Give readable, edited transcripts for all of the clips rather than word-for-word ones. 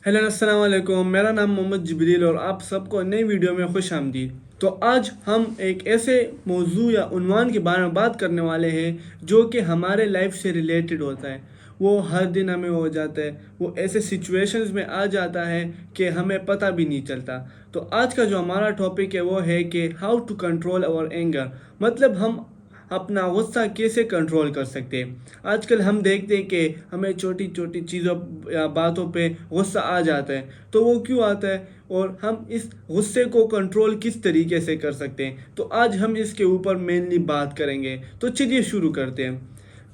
Hello अस्सलाम वालेकुम। मेरा नाम मोहम्मद जिब्रील और आप सबको नई वीडियो में खुश आमदीद। तो आज हम एक ऐसे मौजू या उन्वान के बारे में बात करने वाले हैं जो कि हमारे लाइफ से रिलेटेड होता है। वो हर दिन हमें हो जाता है, वो ऐसे सिचुएशंस में आ जाता है कि हमें पता भी नहीं चलता। तो आज का जो हमारा टॉपिक है वो है कि how to control our anger, मतलब हम अपना गुस्सा कैसे कंट्रोल कर सकते हैं। आजकल हम देखते हैं कि हमें छोटी छोटी चीज़ों या बातों पे गुस्सा आ जाता है, तो वो क्यों आता है और हम इस गुस्से को कंट्रोल किस तरीके से कर सकते हैं। तो आज हम इसके ऊपर मेनली बात करेंगे। तो चलिए शुरू करते हैं।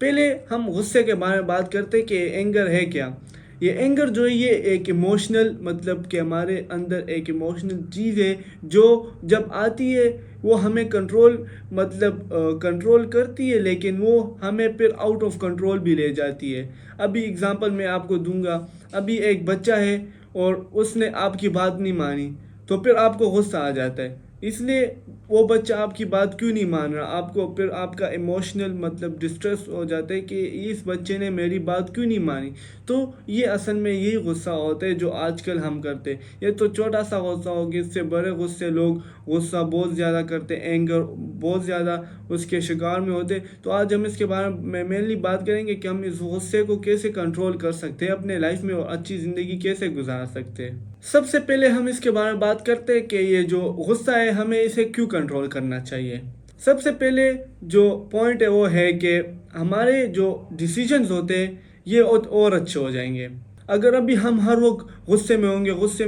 पहले हम गुस्से के बारे में बात करते हैं कि एंगर है क्या। ये एंगर जो है ये एक इमोशनल, मतलब कि हमारे अंदर एक इमोशनल चीज़ है जो जब आती है वो हमें कंट्रोल, मतलब कंट्रोल करती है, लेकिन वो हमें फिर आउट ऑफ कंट्रोल भी ले जाती है। अभी एग्जांपल मैं आपको दूंगा। अभी एक बच्चा है और उसने आपकी बात नहीं मानी, तो फिर आपको गुस्सा आ जाता है। इसलिए वो बच्चा आपकी बात क्यों नहीं मान रहा, आपको फिर आपका इमोशनल मतलब डिस्ट्रेस हो जाता है कि इस बच्चे ने मेरी बात क्यों नहीं मानी। तो ये असल में यही गुस्सा होता है जो आजकल हम करते हैं। ये तो छोटा सा गुस्सा हो गया, इससे बड़े गुस्से लोग गुस्सा बहुत ज़्यादा करते हैं, एंगर बहुत ज़्यादा उसके शिकार में होते। तो आज हम इसके बारे में मेनली बात करेंगे कि हम इस गुस्से को कैसे कंट्रोल कर सकते हैं अपने लाइफ में और अच्छी ज़िंदगी कैसे गुजार सकते हैं। सबसे पहले हम इसके बारे में बात करते हैं कि ये जो गुस्सा है हमें इसे क्यों कंट्रोल करना चाहिए। सबसे पहले जो पॉइंट है वो है कि हमारे जो डिसीजंस होते हैं ये और अच्छे हो जाएंगे। अगर अभी हम हर वक्त गुस्से में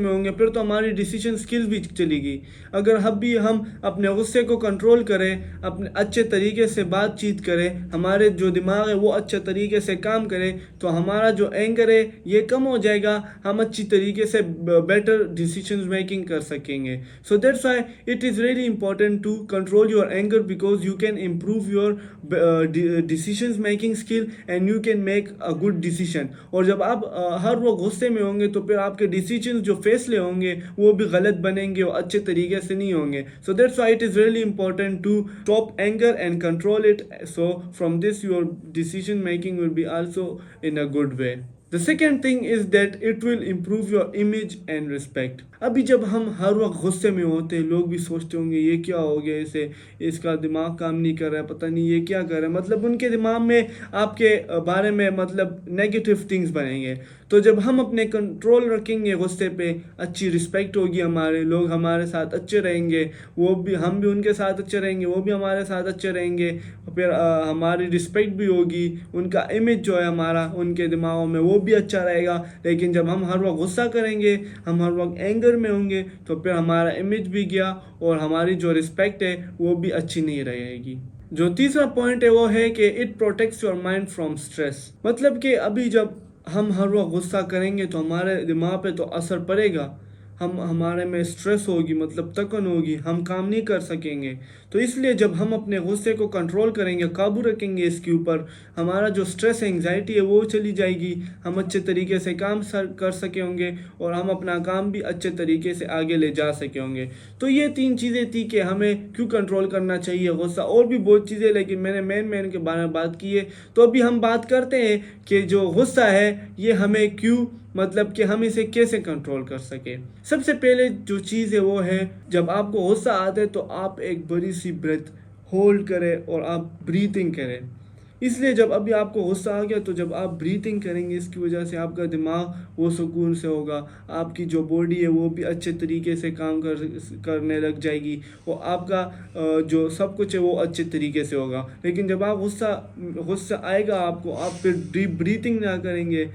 होंगे फिर तो हमारी डिसीजन स्किल्स भी चलेगी। अगर अभी हम अपने गुस्से को कंट्रोल करें, अपने अच्छे तरीके से बातचीत करें, हमारे जो दिमाग है वो अच्छे तरीके से काम करे, तो हमारा जो एंगर है ये कम हो जाएगा। हम अच्छी तरीके से बेटर डिसीजन मेकिंग कर सकेंगे। So that's why it is really important to control your anger, because you can improve your decision making skill and you can make a good decision. और जब आप हर वो गुस्से में होंगे तो फिर आपके डिसीजन जो फैसले होंगे वो भी गलत बनेंगे और अच्छे तरीके से नहीं होंगे। So that's why it is really important to stop anger and control it, so from this your decision making will be also in a good way. The second thing is that it will improve your image and respect. अभी जब हम हर वक्त गुस्से में होते हैं लोग भी सोचते होंगे ये क्या हो गया, इसे इसका दिमाग काम नहीं कर रहा है, पता नहीं ये क्या कर रहा है, मतलब उनके दिमाग में आपके बारे में मतलब नेगेटिव थिंग्स बनेंगे। तो जब हम अपने कंट्रोल रखेंगे गुस्से पे, अच्छी रिस्पेक्ट होगी, हमारे लोग हमारे साथ अच्छे रहेंगे, वो भी हम भी उनके साथ अच्छे रहेंगे, वो भी हमारे साथ अच्छे रहेंगे, फिर हमारी रिस्पेक्ट भी होगी, उनका इमेज जो है हमारा उनके दिमागों में वो भी अच्छा रहेगा। लेकिन जब हम हर वक्त गुस्सा करेंगे, हम हर वक्त एंगर में होंगे, तो फिर हमारा इमेज भी गया और हमारी जो रिस्पेक्ट है वो भी अच्छी नहीं रहेगी। जो तीसरा पॉइंट है वो है कि it protects your mind from stress, मतलब कि अभी जब हम हर वक्त गुस्सा करेंगे तो हमारे दिमाग पे तो असर पड़ेगा, हमारे में स्ट्रेस होगी, मतलब थकन होगी, हम काम नहीं कर सकेंगे। तो इसलिए जब हम अपने गुस्से को कंट्रोल करेंगे, काबू रखेंगे इसके ऊपर, हमारा जो स्ट्रेस एंग्जाइटी है वो चली जाएगी, हम अच्छे तरीके से काम कर सके होंगे और हम अपना काम भी अच्छे तरीके से आगे ले जा सके होंगे। तो ये 3 चीज़ें थी कि हमें क्यों कंट्रोल करना चाहिए गुस्सा। और भी बहुत चीज़ें, लेकिन मैंने मेन के बारे में बात की है। तो अभी हम बात करते हैं कि जो गुस्सा है ये हमें क्यों, मतलब कि हम इसे कैसे कंट्रोल कर सके। सबसे पहले जो चीज़ है वो है, जब आपको गुस्सा आता है तो आप एक बड़ी सी ब्रेथ होल्ड करें और आप ब्रीथिंग करें। इसलिए जब अभी आपको गुस्सा आ गया तो जब आप ब्रीथिंग करेंगे इसकी वजह से आपका दिमाग वो सुकून से होगा, आपकी जो बॉडी है वो भी अच्छे तरीके से काम करने लग जाएगी और आपका जो सब कुछ है वो अच्छे तरीके से होगा। लेकिन जब आप गुस्सा आएगा आपको, आप फिर डीप ब्रीथिंग ना करेंगे,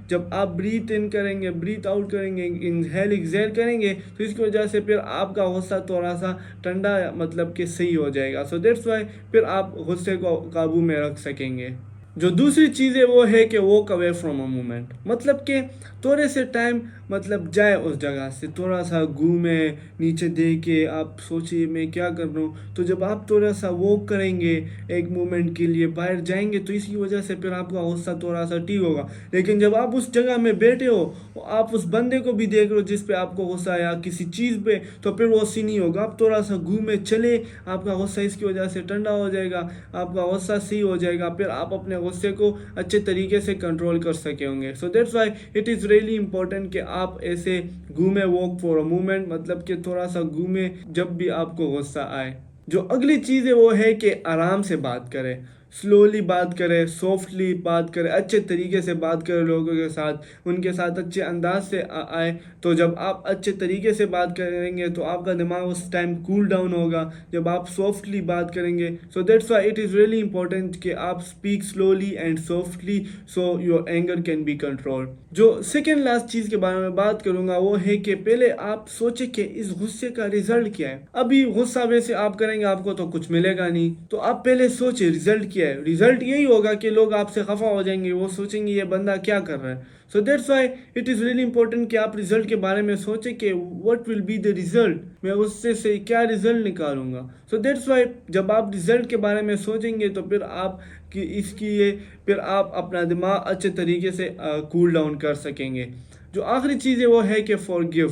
जब आप ब्रीथ इन करेंगे, ब्रीथ आउट करेंगे, इनहेल एक्सहेल करेंगे, तो इसकी वजह से फिर आपका गुस्सा थोड़ा सा ठंडा मतलब कि सही हो जाएगा। सो दैट्स वाई फिर आप गुस्से को काबू में रख सकेंगे। जो दूसरी चीज़ है वो है कि walk away from a moment, मतलब कि थोड़े से टाइम मतलब जाए उस जगह से, थोड़ा सा घूमे, नीचे देखे, आप सोचिए मैं क्या कर रहा हूँ। तो जब आप थोड़ा सा वॉक करेंगे, एक मोमेंट के लिए बाहर जाएंगे, तो इसकी वजह से फिर आपका गुस्सा थोड़ा सा ठीक होगा। लेकिन जब आप उस जगह में बैठे हो, आप उस बंदे को भी देख रहे हो जिस पे आपको गुस्सा आया किसी चीज़ पे, तो फिर वो सी नहीं होगा। आप थोड़ा सा घूमे चले, आपका गुस्सा इसकी वजह से ठंडा हो जाएगा, आपका गुस्सा सही हो जाएगा, फिर आप अपने غصے کو اچھے طریقے سے کنٹرول کر سکے ہوں گے. So that's why it is really important کہ آپ ایسے گھومیں واک فار اے مومنٹ, مطلب کہ تھوڑا سا گھومیں جب بھی آپ کو غصہ آئے. جو اگلی چیز ہے وہ ہے کہ آرام سے بات کریں, سلولی بات کرے, سافٹلی بات کرے, اچھے طریقے سے بات کرے لوگوں کے ساتھ, ان کے ساتھ اچھے انداز سے آئے. تو جب آپ اچھے طریقے سے بات کریں گے تو آپ کا دماغ اس ٹائم کول ڈاؤن ہوگا جب آپ سافٹلی بات کریں گے. So that's why it is really important کہ آپ speak slowly and softly so your anger can be control. جو سیکنڈ لاسٹ چیز کے بارے میں بات کروں گا وہ ہے کہ پہلے آپ سوچیں کہ اس غصے کا ریزلٹ کیا ہے. ابھی غصہ ویسے آپ کریں گے آپ کو تو کچھ ملے گا نہیں, تو آپ پہلے سوچیں ریزلٹ کیا ہے. ریزلٹ یہی ہوگا کہ لوگ آپ سے خفا ہو جائیں گے, وہ سوچیں گے یہ بندہ کیا کر رہا ہے. So that's why it is really important کہ آپ ریزلٹ کے بارے میں سوچیں کہ what will be the result, میں اس سے کیا ریزلٹ نکالوں گا. سو دیٹس وائی جب آپ ریزلٹ کے بارے میں سوچیں گے تو پھر آپ پھر آپ اپنا دماغ اچھے طریقے سے کول ڈاؤن کر سکیں گے. جو آخری چیز ہے وہ ہے کہ فارگیو,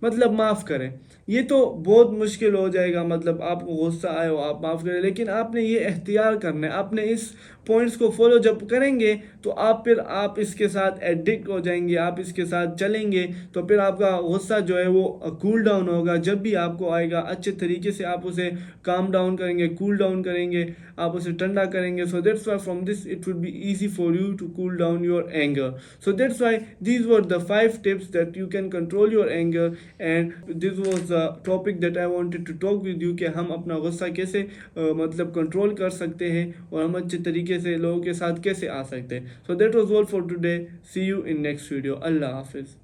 مطلب معاف کریں. یہ تو بہت مشکل ہو جائے گا, مطلب آپ کو غصہ آئے ہو آپ معاف کریں, لیکن آپ نے یہ اختیار کرنا ہے. آپ نے اس پوائنٹس کو فالو جب کریں گے تو آپ اس کے ساتھ ایڈکٹ ہو جائیں گے, آپ اس کے ساتھ چلیں گے تو پھر آپ کا غصہ جو ہے وہ کول ڈاؤن ہوگا. جب بھی آپ کو آئے گا اچھے طریقے سے آپ اسے کام ڈاؤن کریں گے, کول ڈاؤن کریں گے, آپ اسے ٹھنڈا کریں گے. So that's why from this it will be easy for you to cool down your anger. So that's why these are the 5 tips that you can control your anger, and this was the topic that I wanted to talk with you کہ ہم اپنا غصہ کیسے مطلب control کر سکتے ہیں اور ہم اچھے طریقے سے لوگوں کے ساتھ کیسے آ سکتے ہیں. So that was all for today. See you in next video. اللہ حافظ.